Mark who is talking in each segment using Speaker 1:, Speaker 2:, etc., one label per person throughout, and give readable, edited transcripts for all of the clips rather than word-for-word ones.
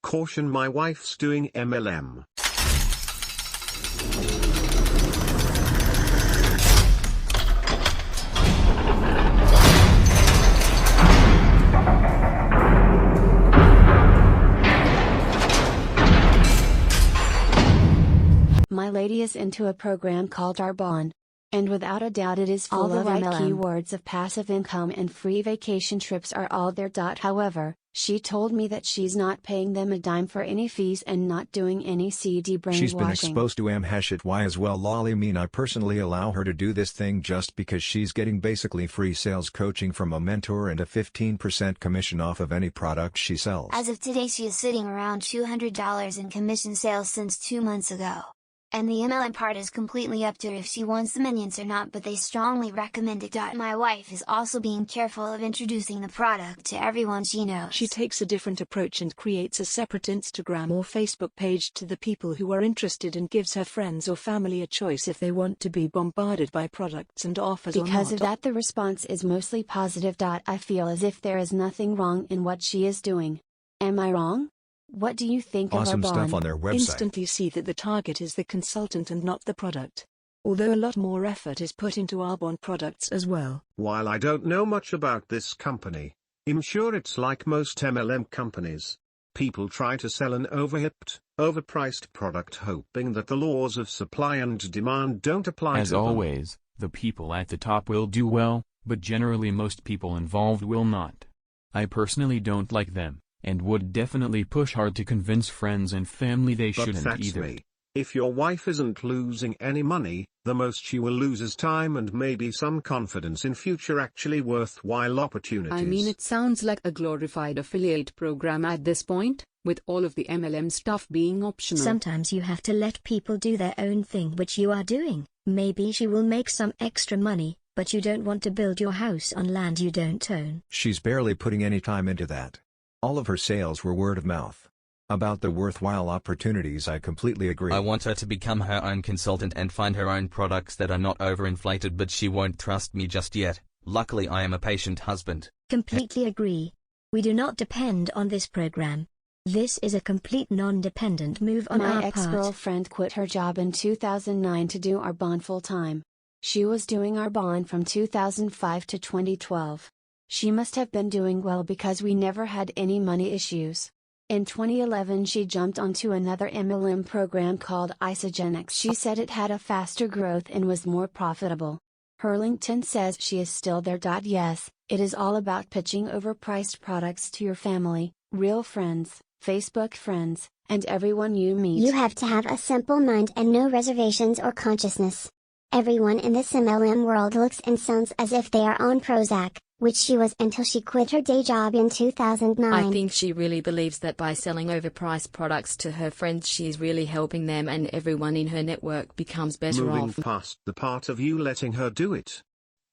Speaker 1: Caution, my wife's doing MLM.
Speaker 2: My lady is into a program called Arbonne. And without a doubt it is full of right keywords of passive income, and free vacation trips are all there. However, she told me that she's not paying them a dime for any fees and not doing any CD brainwashing.
Speaker 3: She's been exposed to #Y as well. Lol, mean I personally allow her to do this thing just because she's getting basically free sales coaching from a mentor and a 15% commission off of any product she sells.
Speaker 4: As of today she is sitting around $200 in commission sales since 2 months ago. And the MLM part is completely up to her if she wants the minions or not, but they strongly recommend it. My wife is also being careful of introducing the product to everyone she knows.
Speaker 5: She takes a different approach and creates a separate Instagram or Facebook page to the people who are interested, and gives her friends or family a choice if they want to be bombarded by products and offers or not.
Speaker 2: Because of that, the response is mostly positive. I feel as if there is nothing wrong in what she is doing. Am I wrong? What do you think of
Speaker 3: Awesome
Speaker 2: Arbonne?
Speaker 3: stuff on their website.
Speaker 5: Instantly see that the target is the consultant and not the product. Although a lot more effort is put into Arbonne products as well.
Speaker 1: While I don't know much about this company, I'm sure it's like most MLM companies. People try to sell an overhyped, overpriced product hoping that the laws of supply and demand don't apply to them.
Speaker 6: As always, the people at the top will do well, but generally most people involved will not. I personally don't like them, and would definitely push hard to convince friends and family they shouldn't either.
Speaker 1: If your wife isn't losing any money, the most she will lose is time and maybe some confidence in future actually worthwhile opportunities.
Speaker 7: I mean, it sounds like a glorified affiliate program at this point, with all of the MLM stuff being optional.
Speaker 8: Sometimes you have to let people do their own thing, which you are doing. Maybe she will make some extra money, but you don't want to build your house on land you don't own.
Speaker 3: She's barely putting any time into that. All of her sales were word of mouth. About the worthwhile opportunities, I completely agree.
Speaker 9: I want her to become her own consultant and find her own products that are not overinflated, but she won't trust me just yet. Luckily I am a patient husband.
Speaker 8: Completely agree. We do not depend on this program. This is a complete non-dependent move on our part.
Speaker 2: My ex-girlfriend quit her job in 2009 to do Arbonne full-time. She was doing Arbonne from 2005 to 2012. She must have been doing well because we never had any money issues. In 2011 she jumped onto another MLM program called Isogenics. She said it had a faster growth and was more profitable. Her LinkedIn says she is still there. Yes, it is all about pitching overpriced products to your family, real friends, Facebook friends, and everyone you meet.
Speaker 10: You have to have a simple mind and no reservations or consciousness. Everyone in this MLM world looks and sounds as if they are on Prozac, which she was until she quit her day job in 2009.
Speaker 7: I think she really believes that by selling overpriced products to her friends she's really helping them, and everyone in her network becomes better off.
Speaker 1: Moving past the part of you letting her do it.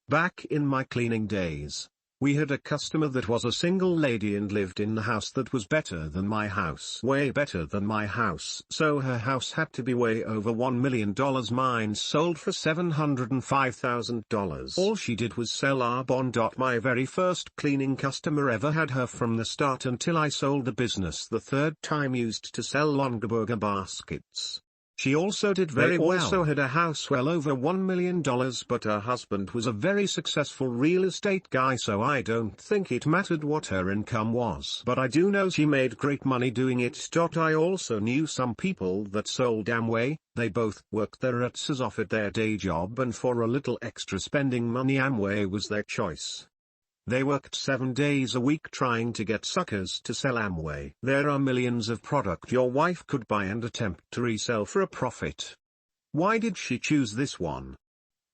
Speaker 1: Back in my cleaning days, we had a customer that was a single lady and lived in a house that was better than my house. Way better than my house. So her house had to be way over $1 million. Mine sold for $705,000. All she did was sell Arbonne. My very first cleaning customer ever. Had her from the start until I sold the business the third time. Used to sell Longaburger baskets. She also did very well. They also had a house well over $1 million, but her husband was a very successful real estate guy, so I don't think it mattered what her income was. But I do know she made great money doing it. I also knew some people that sold Amway. They both worked their asses off at their day job, and for a little extra spending money Amway was their choice. They worked 7 days a week trying to get suckers to sell Amway. There are millions of product your wife could buy and attempt to resell for a profit. Why did she choose this one?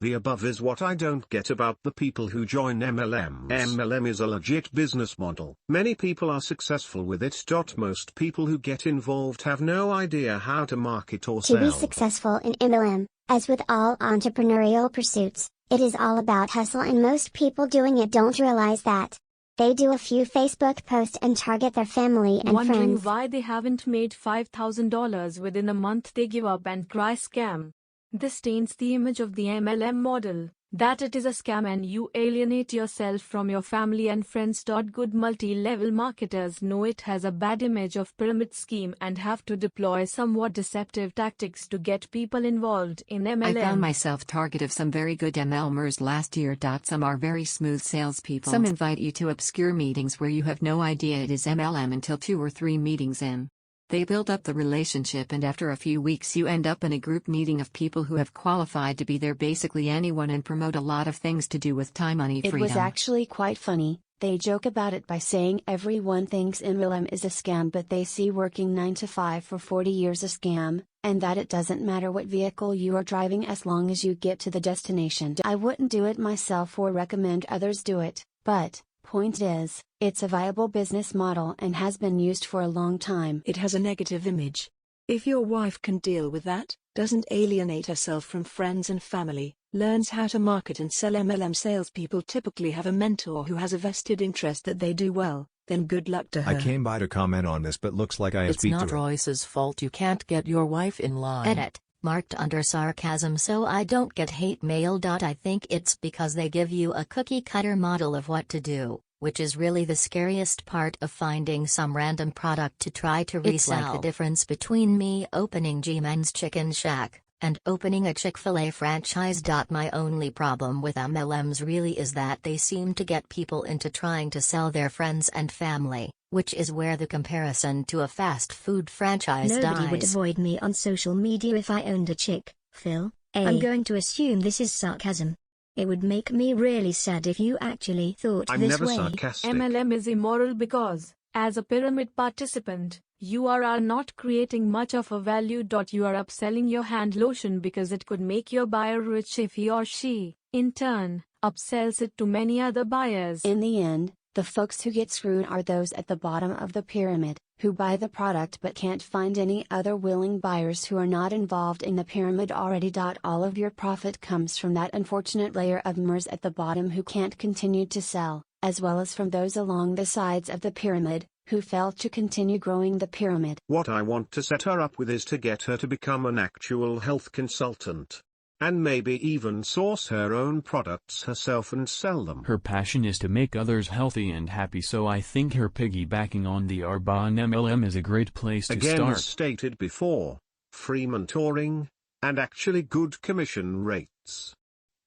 Speaker 1: The above is what I don't get about the people who join MLMs. MLM is a legit business model. Many people are successful with it. Most people who get involved have no idea how to market or sell.
Speaker 10: To be successful in MLM, as with all entrepreneurial pursuits, it is all about hustle, and most people doing it don't realize that. They do a few Facebook posts and target their family and
Speaker 11: Wondering
Speaker 10: friends.
Speaker 11: why they haven't made $5,000 within a month, they give up and cry scam. This taints the image of the MLM model. that it is a scam and you alienate yourself from your family and friends. Good multi-level marketers know it has a bad image of pyramid scheme and have to deploy somewhat deceptive tactics to get people involved in MLM.
Speaker 12: I found myself target of some very good MLMers last year. Some are very smooth salespeople. Some invite you to obscure meetings where you have no idea it is MLM until 2 or 3 meetings in. They build up the relationship and after a few weeks you end up in a group meeting of people who have qualified to be there, basically anyone, and promote a lot of things to do with time, money, freedom.
Speaker 2: It was actually quite funny. They joke about it by saying everyone thinks MLM is a scam, but they see working 9 to 5 for 40 years a scam, and that it doesn't matter what vehicle you are driving as long as you get to the destination. I wouldn't do it myself or recommend others do it, but point is, it's a viable business model and has been used for a long time.
Speaker 5: It has a negative image. If your wife can deal with that, doesn't alienate herself from friends and family, learns how to market and sell. MLM salespeople typically have a mentor who has a vested interest that they do well, then good luck to her.
Speaker 3: I came by to comment on this, but looks like I
Speaker 13: It's not Royce's fault you can't get your wife in line.
Speaker 14: Edit. Marked under sarcasm so I don't get hate mail. I think it's because they give you a cookie cutter model of what to do, which is really the scariest part of finding some random product to try to resell. It's like the difference between me opening G-Man's Chicken Shack and opening a Chick-fil-A franchise. My only problem with MLMs really is that they seem to get people into trying to sell their friends and family, which is where the comparison to a fast food franchise dies.
Speaker 8: Nobody would avoid me on social media if I owned a Chick-fil-A. I'm going to assume this is sarcasm. It would make me really sad if you actually thought
Speaker 1: I'm
Speaker 8: this
Speaker 1: never
Speaker 8: way.
Speaker 1: sarcastic.
Speaker 11: MLM is immoral because, as a pyramid participant, you are not creating much of a value. You are upselling your hand lotion because it could make your buyer rich if he or she, in turn, upsells it to many other buyers.
Speaker 2: In the end, the folks who get screwed are those at the bottom of the pyramid, who buy the product but can't find any other willing buyers who are not involved in the pyramid already. All of your profit comes from that unfortunate layer of MERS at the bottom who can't continue to sell, as well as from those along the sides of the pyramid, who fail to continue growing the pyramid.
Speaker 1: What I want to set her up with is to get her to become an actual health consultant. And maybe even source her own products herself and sell them.
Speaker 6: Her passion is to make others healthy and happy, so I think her piggybacking on the Arbonne MLM is a great place to start.
Speaker 1: Again, as stated before, free mentoring, and actually good commission rates.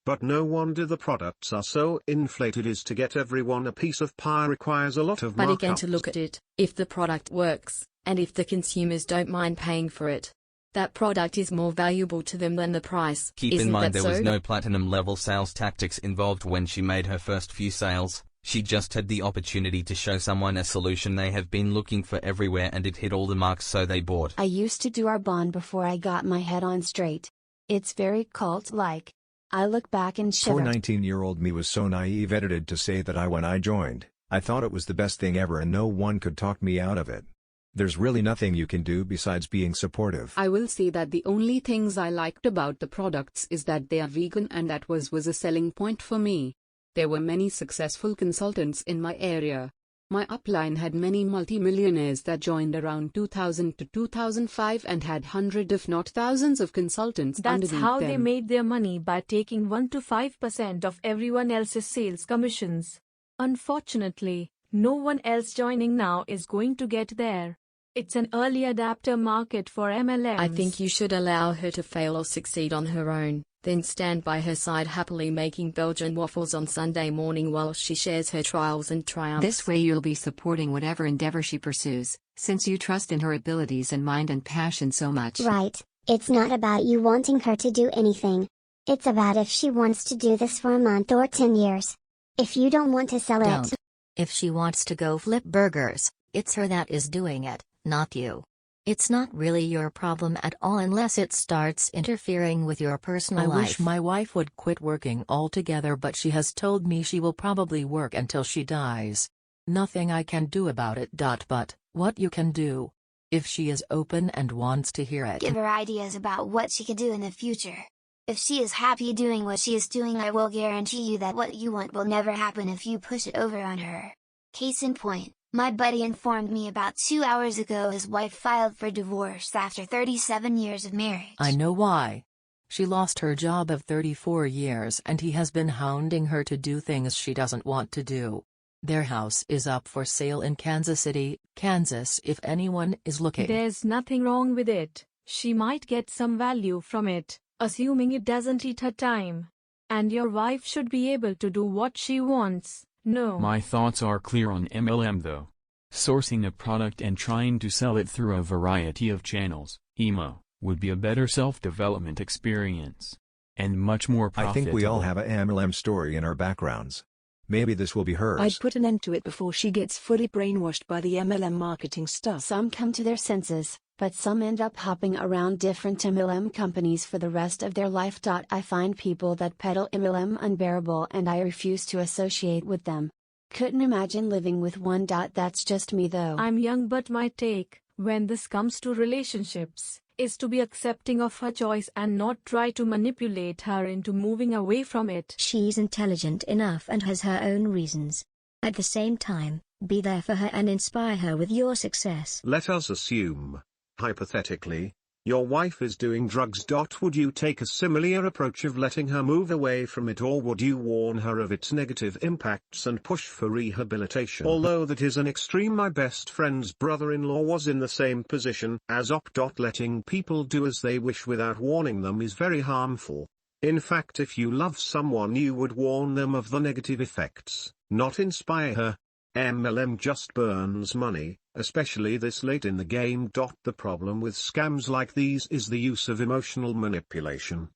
Speaker 1: But no wonder the products are so inflated. Is to get everyone a piece of pie requires a lot of
Speaker 7: But
Speaker 1: markups.
Speaker 7: again, to look at it, if the product works, and if the consumers don't mind paying for it, that product is more valuable to them than the price.
Speaker 9: Keep in mind there was no platinum level sales tactics involved when she made her first few sales. She just had the opportunity to show someone a solution they have been looking for everywhere, and it hit all the marks, so they bought.
Speaker 2: I used to do Arbonne before I got my head on straight. It's very cult-like. I look back and shiver.
Speaker 3: Poor 19-year-old me was so naive, edited to say that when I joined, I thought it was the best thing ever and no one could talk me out of it. There's really nothing you can do besides being supportive.
Speaker 15: I will say that the only things I liked about the products is that they are vegan, and that was a selling point for me. There were many successful consultants in my area. My upline had many multimillionaires that joined around 2000 to 2005 and had hundreds if not thousands of consultants underneath them.
Speaker 11: That's how they made their money, by taking 1 to 5% of everyone else's sales commissions. Unfortunately, no one else joining now is going to get there. It's an early adapter market for MLMs.
Speaker 7: I think you should allow her to fail or succeed on her own, then stand by her side happily making Belgian waffles on Sunday morning while she shares her trials and triumphs.
Speaker 12: This way you'll be supporting whatever endeavor she pursues, since you trust in her abilities and mind and passion so much.
Speaker 10: Right, it's not about you wanting her to do anything. It's about if she wants to do this for a month or 10 years. If you don't want to sell it.
Speaker 14: If she wants to go flip burgers, it's her that is doing it, not you. It's not really your problem at all unless it starts interfering with your personal life.
Speaker 13: I wish my wife would quit working altogether, but she has told me she will probably work until she dies. Nothing I can do about it. But what you can do, if she is open and wants to hear it,
Speaker 4: give her ideas about what she could do in the future. If she is happy doing what she is doing, I will guarantee you that what you want will never happen if you push it over on her. Case in point, my buddy informed me about 2 hours ago his wife filed for divorce after 37 years of marriage.
Speaker 13: I know why. She lost her job of 34 years and he has been hounding her to do things she doesn't want to do. Their house is up for sale in Kansas City, Kansas if anyone is looking.
Speaker 11: There's nothing wrong with it. She might get some value from it, assuming it doesn't eat her time. And your wife should be able to do what she wants. No.
Speaker 6: My thoughts are clear on MLM though. Sourcing a product and trying to sell it through a variety of channels, emo, would be a better self-development experience. And much more profitable.
Speaker 3: I think we all have a MLM story in our backgrounds. Maybe this will be hers.
Speaker 5: I'd put an end to it before she gets fully brainwashed by the MLM marketing stuff.
Speaker 2: Some come to their senses, but some end up hopping around different MLM companies for the rest of their life. I find people that peddle MLM unbearable and I refuse to associate with them. Couldn't imagine living with one. That's just me though.
Speaker 11: I'm young, but my take, when this comes to relationships, is to be accepting of her choice and not try to manipulate her into moving away from it.
Speaker 8: She's intelligent enough and has her own reasons. At the same time, be there for her and inspire her with your success.
Speaker 1: Let us assume, hypothetically, your wife is doing drugs. Would you take a similar approach of letting her move away from it, or would you warn her of its negative impacts and push for rehabilitation? Although that is an extreme. My best friend's brother-in-law was in the same position as op. Letting people do as they wish without warning them is very harmful. In fact, if you love someone, you would warn them of the negative effects, not inspire her. MLM just burns money, especially this late in the game. The problem with scams like these is the use of emotional manipulation.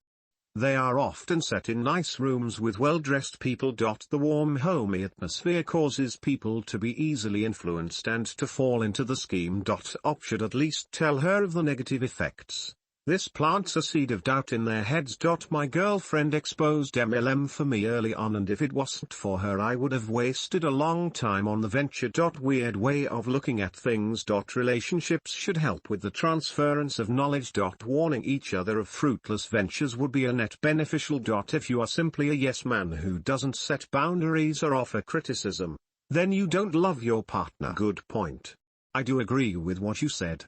Speaker 1: They are often set in nice rooms with well-dressed people. The warm homey atmosphere causes people to be easily influenced and to fall into the scheme. Op should at least tell her of the negative effects. This plants a seed of doubt in their heads. My girlfriend exposed MLM for me early on, and if it wasn't for her I would have wasted a long time on the venture. Weird way of looking at things. Relationships should help with the transference of knowledge. Warning each other of fruitless ventures would be a net beneficial. If you are simply a yes man who doesn't set boundaries or offer criticism, then you don't love your partner. Good point. I do agree with what you said.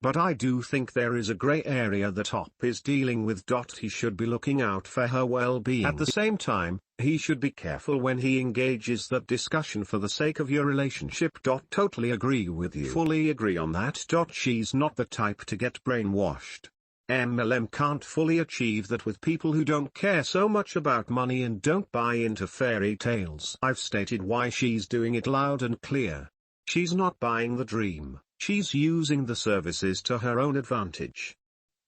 Speaker 1: But I do think there is a grey area that Op is dealing with. He should be looking out for her well-being. At the same time, he should be careful when he engages that discussion for the sake of your relationship. Totally agree with you. Fully agree on that. She's not the type to get brainwashed. MLM can't fully achieve that with people who don't care so much about money and don't buy into fairy tales. I've stated why she's doing it loud and clear. She's not buying the dream. She's using the services to her own advantage.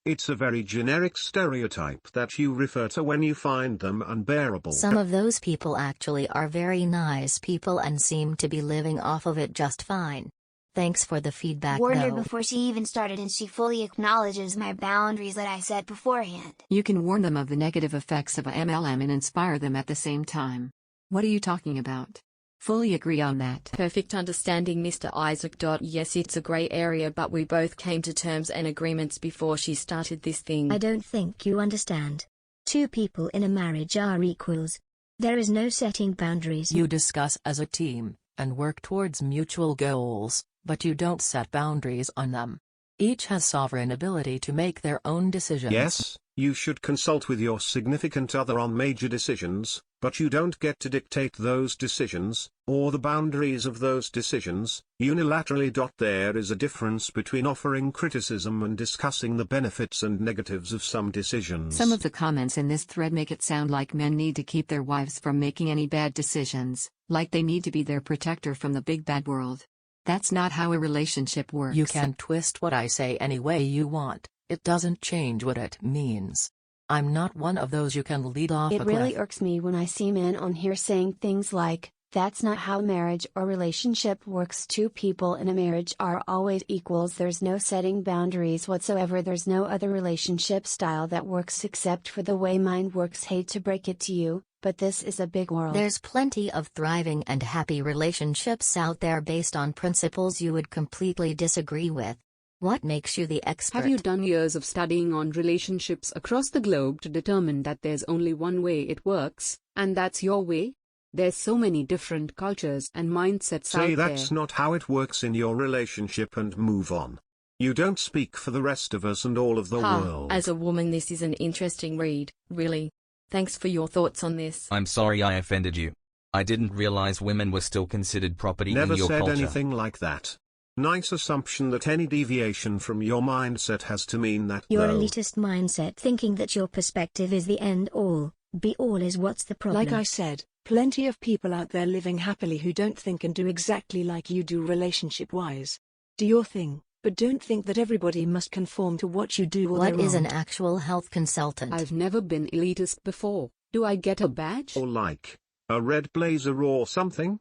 Speaker 1: It's a very generic stereotype that you refer to when you find them unbearable.
Speaker 14: Some of those people actually are very nice people and seem to be living off of it just fine. Thanks for the feedback
Speaker 4: Warned her
Speaker 14: though.
Speaker 4: before she even started, and she fully acknowledges my boundaries that I set beforehand.
Speaker 12: You can warn them of the negative effects of a MLM and inspire them at the same time. What are you talking about? Fully agree on that.
Speaker 7: Perfect understanding, Mr. Isaac. Yes, it's a grey area, but we both came to terms and agreements before she started this thing.
Speaker 8: I don't think you understand. Two people in a marriage are equals. There is no setting boundaries.
Speaker 13: You discuss as a team, and work towards mutual goals, but you don't set boundaries on them. Each has sovereign ability to make their own decisions.
Speaker 1: Yes, you should consult with your significant other on major decisions, but you don't get to dictate those decisions, or the boundaries of those decisions, unilaterally. There is a difference between offering criticism and discussing the benefits and negatives of some decisions.
Speaker 12: Some of the comments in this thread make it sound like men need to keep their wives from making any bad decisions, like they need to be their protector from the big bad world. That's not how a relationship works.
Speaker 13: You can twist what I say any way you want, it doesn't change what it means. I'm not one of those you can lead off a cliff.
Speaker 2: It really irks me when I see men on here saying things like, that's not how marriage or relationship works. Two people in a marriage are always equals. There's no setting boundaries whatsoever. There's no other relationship style that works except for the way mine works. Hate to break it to you, but this is a big world.
Speaker 14: There's plenty of thriving and happy relationships out there based on principles you would completely disagree with. What makes you the expert?
Speaker 15: Have you done years of studying on relationships across the globe to determine that there's only one way it works, and that's your way? There's so many different cultures and mindsets out there.
Speaker 1: Say that's not how it works in your relationship and move on. You don't speak for the rest of us and all of the world.
Speaker 7: As a woman, this is an interesting read, really. Thanks for your thoughts on this.
Speaker 9: I'm sorry I offended you. I didn't realize women were still considered property in your culture.
Speaker 1: Never said anything like that. Nice assumption that any deviation from your mindset has to mean that
Speaker 8: your elitist mindset thinking that your perspective is the end all, be all is what's the problem.
Speaker 5: Like I said, plenty of people out there living happily who don't think and do exactly like you do relationship-wise. Do your thing, but don't think that everybody must conform to what you do or
Speaker 14: What is an
Speaker 5: aren't.
Speaker 14: actual health consultant?
Speaker 15: I've never been elitist before. Do I get a badge?
Speaker 1: Or like a red blazer or something?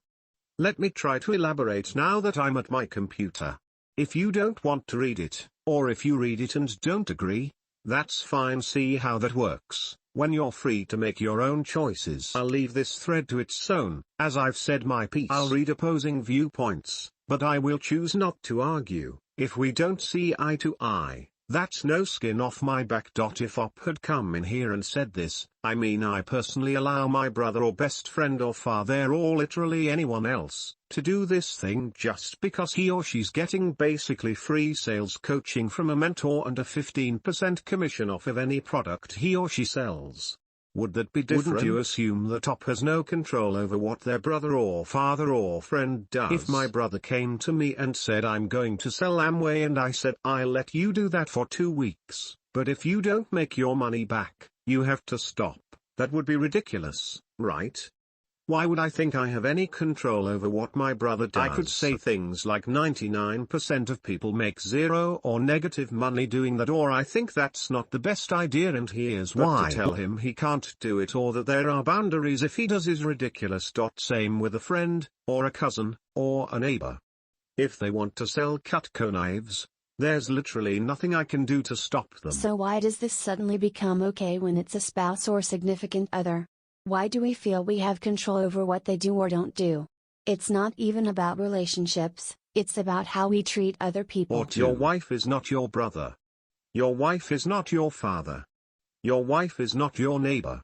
Speaker 1: Let me try to elaborate now that I'm at my computer. If you don't want to read it, or if you read it and don't agree, that's fine. See how that works. When you're free to make your own choices, I'll leave this thread to its own. As I've said my piece, I'll read opposing viewpoints, but I will choose not to argue. If we don't see eye to eye, that's no skin off my back. If Op had come in here and said this, I mean I personally allow my brother or best friend or father or literally anyone else to do this thing just because he or she's getting basically free sales coaching from a mentor and a 15% commission off of any product he or she sells. Would that be different? Wouldn't you assume that Op has no control over what their brother or father or friend does? If my brother came to me and said I'm going to sell Amway and I said I'll let you do that for 2 weeks, but if you don't make your money back, you have to stop, that would be ridiculous, right? Why would I think I have any control over what my brother does? I could say things like 99% of people make zero or negative money doing that, or I think that's not the best idea and here's why. To tell him he can't do it or that there are boundaries if he does is ridiculous. Same with a friend, or a cousin, or a neighbor. If they want to sell Cutco knives, there's literally nothing I can do to stop them.
Speaker 2: So why does this suddenly become okay when it's a spouse or significant other? Why do we feel we have control over what they do or don't do? It's not even about relationships, it's about how we treat other people.
Speaker 1: Or your wife is not your brother. Your wife is not your father. Your wife is not your neighbor.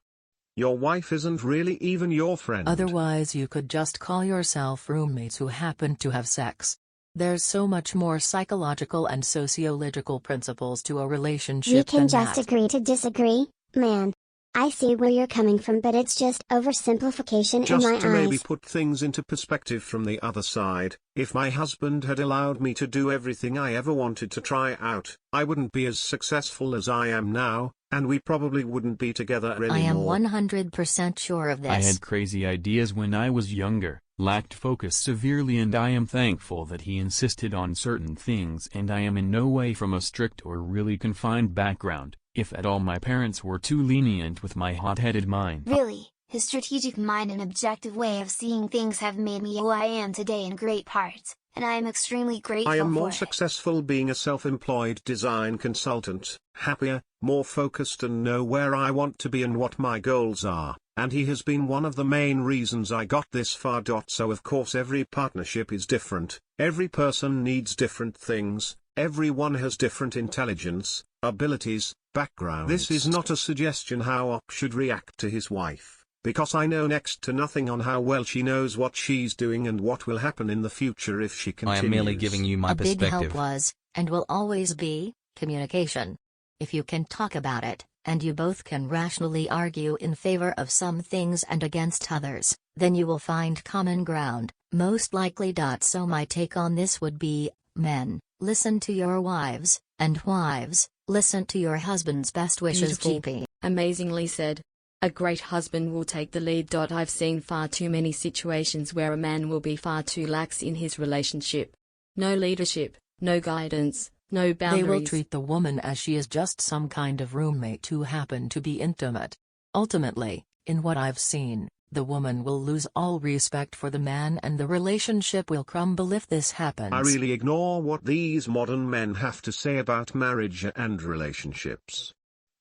Speaker 1: Your wife isn't really even your friend.
Speaker 13: Otherwise you could just call yourself roommates who happen to have sex. There's so much more psychological and sociological principles to a relationship
Speaker 10: We can
Speaker 13: than
Speaker 10: just
Speaker 13: that.
Speaker 10: agree to disagree, man. I see where you're coming from, but it's just oversimplification
Speaker 1: Just
Speaker 10: in my
Speaker 1: to
Speaker 10: eyes.
Speaker 1: maybe put things into perspective from the other side, if my husband had allowed me to do everything I ever wanted to try out, I wouldn't be as successful as I am now, and we probably wouldn't be together anymore.
Speaker 14: I am 100% sure of this.
Speaker 6: I had crazy ideas when I was younger, lacked focus severely, and I am thankful that he insisted on certain things, and I am in no way from a strict or really confined background. If at all my parents were too lenient with my hot-headed mind.
Speaker 4: Really, his strategic mind and objective way of seeing things have made me who I am today in great parts, and I am extremely grateful
Speaker 1: I am more
Speaker 4: for it.
Speaker 1: successful being a self-employed design consultant, happier, more focused, and know where I want to be and what my goals are, and he has been one of the main reasons I got this far. So of course every partnership is different, every person needs different things, everyone has different intelligence, abilities, backgrounds. This is not a suggestion how Op should react to his wife, because I know next to nothing on how well she knows what she's doing and what will happen in the future if she continues.
Speaker 9: I am merely giving you my perspective.
Speaker 14: A big help was, and will always be, communication. If you can talk about it, and you both can rationally argue in favor of some things and against others, then you will find common ground, most likely. So my take on this would be, men, listen to your wives, and wives, listen to your husband's best wishes.
Speaker 7: Beautiful.
Speaker 14: GP.
Speaker 7: Amazingly said. A great husband will take the lead. I've seen far too many situations where a man will be far too lax in his relationship. No leadership, no guidance, no boundaries.
Speaker 13: They will treat the woman as she is just some kind of roommate who happen to be intimate. Ultimately, in what I've seen, the woman will lose all respect for the man and the relationship will crumble if this happens.
Speaker 1: I really ignore what these modern men have to say about marriage and relationships.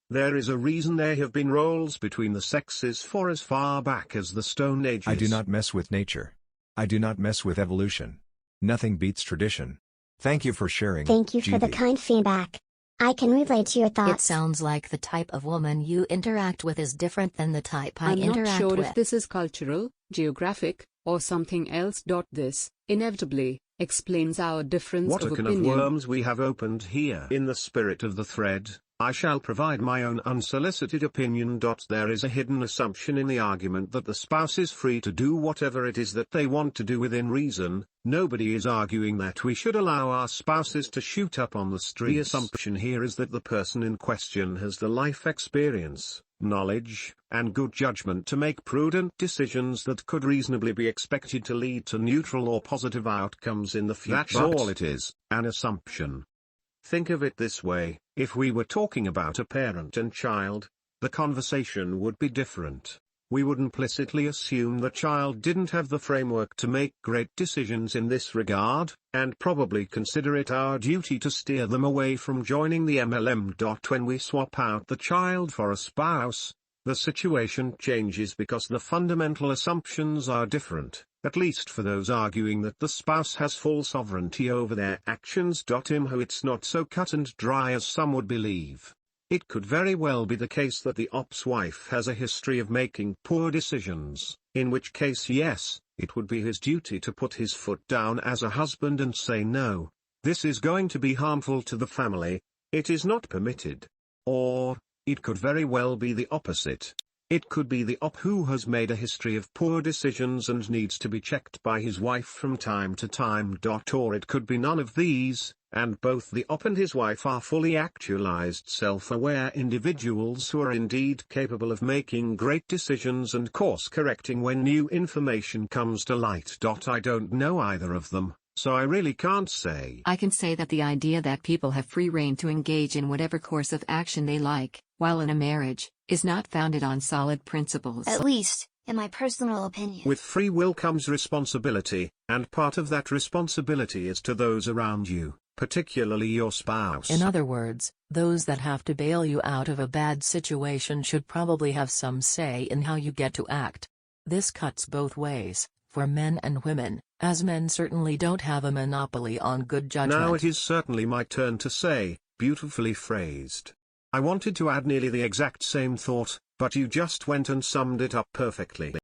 Speaker 1: There is a reason there have been roles between the sexes for as far back as the Stone Ages.
Speaker 3: I do not mess with nature. I do not mess with evolution. Nothing beats tradition. Thank you for sharing.
Speaker 10: Thank you for the kind feedback. I can relate to your thoughts.
Speaker 14: It sounds like the type of woman you interact with is different than the type I
Speaker 15: I'm
Speaker 14: interact
Speaker 15: not sure
Speaker 14: with.
Speaker 15: if this is cultural, geographic, or something else. This, inevitably, explains our difference
Speaker 1: What
Speaker 15: of
Speaker 1: a can
Speaker 15: opinion.
Speaker 1: of worms we have opened here. In the spirit of the thread, I shall provide my own unsolicited opinion. There is a hidden assumption in the argument that the spouse is free to do whatever it is that they want to do within reason. Nobody is arguing that we should allow our spouses to shoot up on the street. The assumption here is that the person in question has the life experience, knowledge, and good judgment to make prudent decisions that could reasonably be expected to lead to neutral or positive outcomes in the future. That's all it is, an assumption. Think of it this way, if we were talking about a parent and child, the conversation would be different. We would implicitly assume the child didn't have the framework to make great decisions in this regard, and probably consider it our duty to steer them away from joining the MLM. When we swap out the child for a spouse, the situation changes because the fundamental assumptions are different, at least for those arguing that the spouse has full sovereignty over their actions. It's not so cut and dry as some would believe. It could very well be the case that the op's wife has a history of making poor decisions, in which case yes, it would be his duty to put his foot down as a husband and say no, this is going to be harmful to the family, it is not permitted. Or, it could very well be the opposite. It could be the op who has made a history of poor decisions and needs to be checked by his wife from time to time. Or it could be none of these, and both the op and his wife are fully actualized self-aware individuals who are indeed capable of making great decisions and course-correcting when new information comes to light. I don't know either of them, so I really can't say.
Speaker 12: I can say that the idea that people have free rein to engage in whatever course of action they like, while in a marriage, is not founded on solid principles.
Speaker 4: At least, in my personal opinion.
Speaker 1: With free will comes responsibility, and part of that responsibility is to those around you, particularly your spouse.
Speaker 13: In other words, those that have to bail you out of a bad situation should probably have some say in how you get to act. This cuts both ways, for men and women, as men certainly don't have a monopoly on good judgment.
Speaker 1: Now it is certainly my turn to say, beautifully phrased. I wanted to add nearly the exact same thought, but you just went and summed it up perfectly.